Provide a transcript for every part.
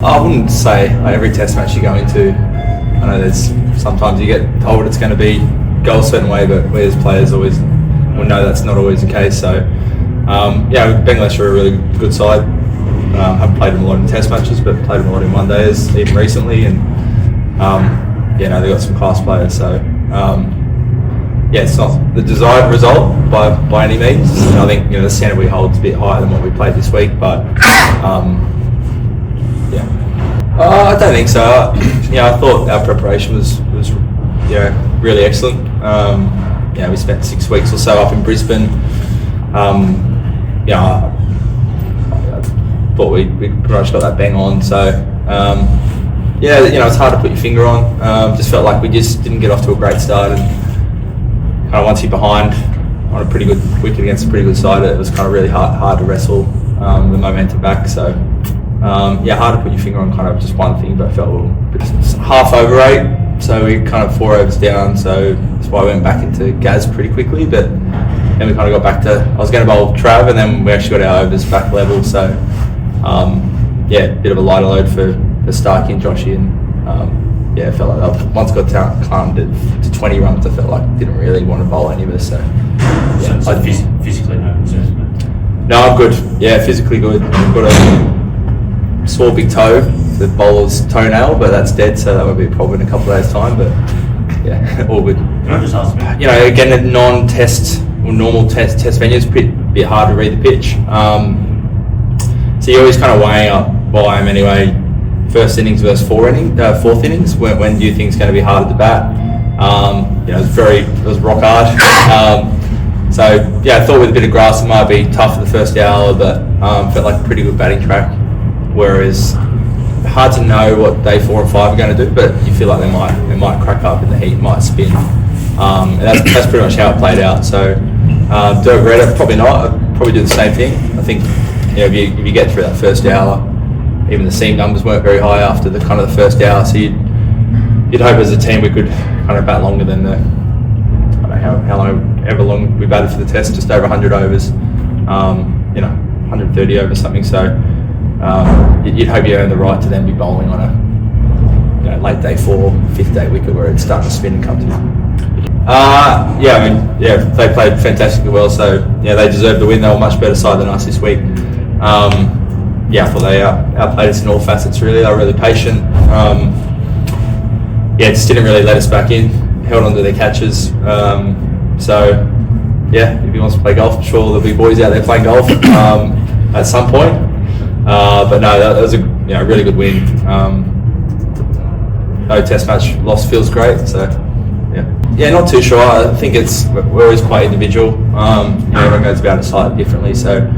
I wouldn't say every test match you go into, I know there's sometimes you get told it's going to go a certain way, but we as players always will know that's not always the case. So yeah, Bangladesh are a really good side. Haven't played them a lot in test matches, but played them a lot in one days even recently, and yeah, no, they've got some class players. So yeah, it's not the desired result by any means. I think the standard we hold is a bit higher than what we played this week, but yeah, I don't think so. I thought our preparation was really excellent. We spent 6 weeks or so up in Brisbane. I thought we pretty much got that bang on. So yeah, it's hard to put your finger on. Just felt like we just didn't get off to a great start, and kind of once you're behind on a pretty good wicket against a pretty good side, it was kind of really hard to wrestle the momentum back. So yeah, hard to put your finger on kind of just one thing, but felt a little bit half over rate. So we kind of 4 overs down, so that's why I went back into Gaz pretty quickly. But then we kind of got back to, I was going to bowl Trav, and then we actually got our overs back level. So yeah, a bit of a lighter load for Starkey and Joshy, and yeah, I felt like once I got calmed to 20 runs, I felt like didn't really want to bowl any of us. So yeah, so physically no concerns, mate? No, I'm good. Yeah, physically good. I've got a sore big toe, the bowler's toenail, but that's dead, so that would be a problem in a couple of days' time. But yeah, all good. Can I just ask about? Again, a non-test or normal test venues, a bit hard to read the pitch. So you're always kind of weighing up. Well, I am anyway. First innings versus fourth innings. When do you think it's going to be harder to bat? It was rock hard. So yeah, I thought with a bit of grass it might be tough for the first hour, but felt like a pretty good batting track. Whereas hard to know what day 4 and 5 are going to do, but you feel like they might crack up in the heat, might spin. And that's pretty much how it played out. So do I regret it? Probably not. I'd probably do the same thing. I think if you get through that first hour, even the seam numbers weren't very high after the kind of the first hour. So you'd hope as a team we could kind of bat longer than however long we batted for the test, just over 100 overs, 130 overs something. So you'd hope you earn the right to then be bowling on a late day 4, 5th day wicket where it's starting to spin and come to. They played fantastically well. So yeah, they deserved the win. They were a much better side than us this week. I thought they outplayed us in all facets. Really, they were really patient. Just didn't really let us back in. Held on to their catches. So yeah, if he wants to play golf, I'm sure there'll be boys out there playing golf at some point. But no, that was a really good win. No test match loss feels great. So yeah, not too sure. I think we're always quite individual. Everyone goes about it slightly differently. So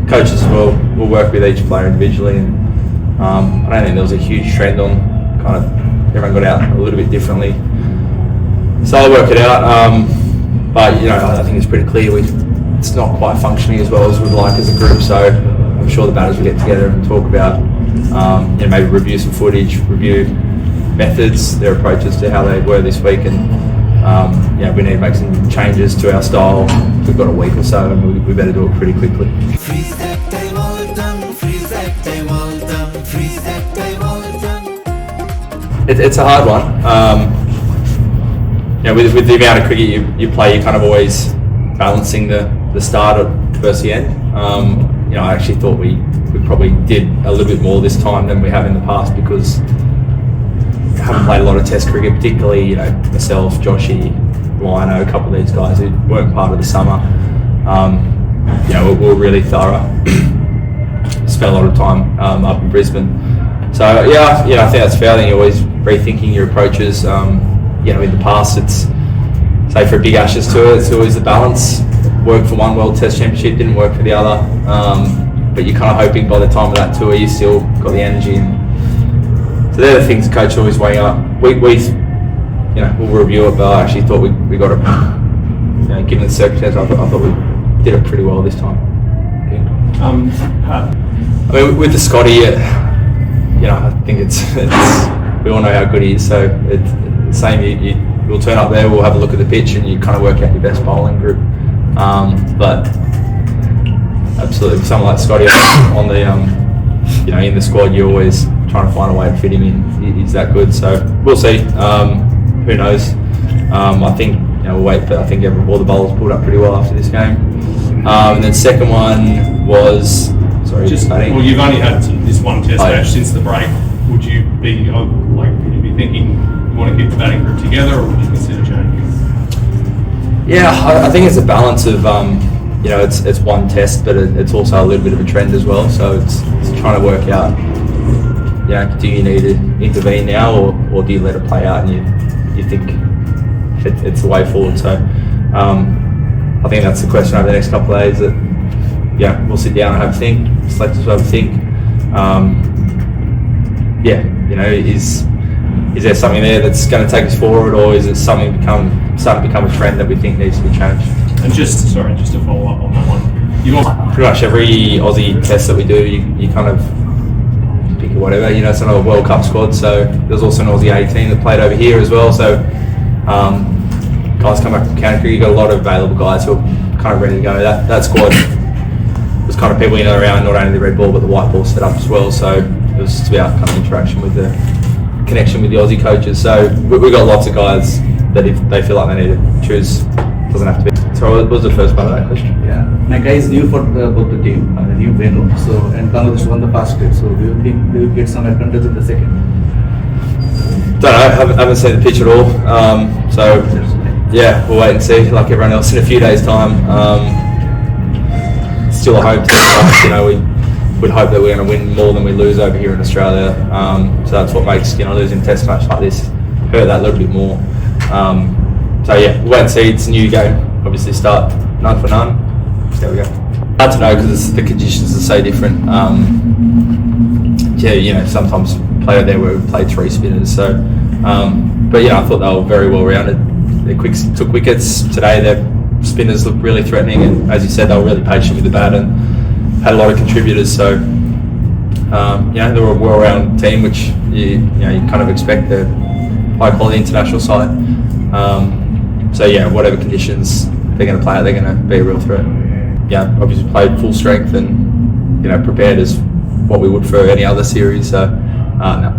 coaches will work with each player individually, and I don't think there was a huge trend on kind of everyone got out a little bit differently. So I'll work it out. But I think it's pretty clear it's not quite functioning as well as we'd like as a group. So I'm sure the batters will get together and talk about maybe review some footage, review methods, their approaches to how they were this week, and we need to make some changes to our style. We've got a week or so, and we better do it pretty quickly. It's a hard one. With the amount of cricket you play, you're kind of always balancing the start versus the end. I actually thought we probably did a little bit more this time than we have in the past, because I haven't played a lot of Test cricket, particularly myself, Joshy, Lino, a couple of these guys who weren't part of the summer. We're really thorough. Spent a lot of time up in Brisbane. So I think that's fair. I think you're always rethinking your approaches. In the past, it's say for a big Ashes tour, it's always the balance. Worked for one World Test Championship, didn't work for the other. But you're kind of hoping by the time of that tour, you still got the energy. So they're the things the coach always weighing up. We'll review it, but I actually thought we got it. Given the circumstances, I thought we did it pretty well this time. With the Scotty, I think it's we all know how good he is. So it's the same. We'll turn up there, we'll have a look at the pitch, and you kind of work out your best bowling group. But absolutely, someone like Scotty on the in the squad, you're always trying to find a way to fit him in. He's that good, so we'll see. Who knows? I think we'll wait, but I think all the bowlers pulled up pretty well after this game. And then second one was well, you've only had this one test match since the break. Would you be thinking you want to keep the batting group together, or would you consider changing? Yeah, I think it's a balance of it's one test, but it's also a little bit of a trend as well. So it's trying to work out, do you need to intervene now, or do you let it play out and you think it's the way forward? So I think that's the question over the next couple of days. That we'll sit down and have a think. Selectors will have a think. Is there something there that's going to take us forward, or is it something starting to become a trend that we think needs to be changed? And just to follow up on that one, pretty much every Aussie test that we do, you kind of pick whatever. It's not a World Cup squad, so there's also an Aussie A team that played over here as well. So guys come back from county cricket. You got a lot of available guys who are kind of ready to go. That squad was kind of people around not only the red ball but the white ball set up as well. So it was just about kind of interaction with the connection with the Aussie coaches. So we've got lots of guys that if they feel like they need to choose, it doesn't have to be. So what was the first part of that question? Yeah, my guy is new for both the team, new venue. So and Bangladesh won the first day. So do you think they will get some advantage in the second? Don't know. Haven't seen the pitch at all. So yeah, we'll wait and see. Like everyone else, in a few days' time. Still a hope. We'd hope that we're going to win more than we lose over here in Australia. So that's what makes losing a test match like this hurt that little bit more. So yeah, we'll wait and see. It's a new game. Obviously, start none for none. So there we go. Hard to know because the conditions are so different. Sometimes play out there where we played 3 spinners. So, but I thought they were very well rounded. They took wickets today. Their spinners looked really threatening, and as you said, they were really patient with the bat and had a lot of contributors. So, they were a well-rounded team, which you kind of expect. They're high-quality international side. Whatever conditions they're going to play out, they're going to be a real threat. Obviously played full strength and prepared as what we would for any other series. So, no.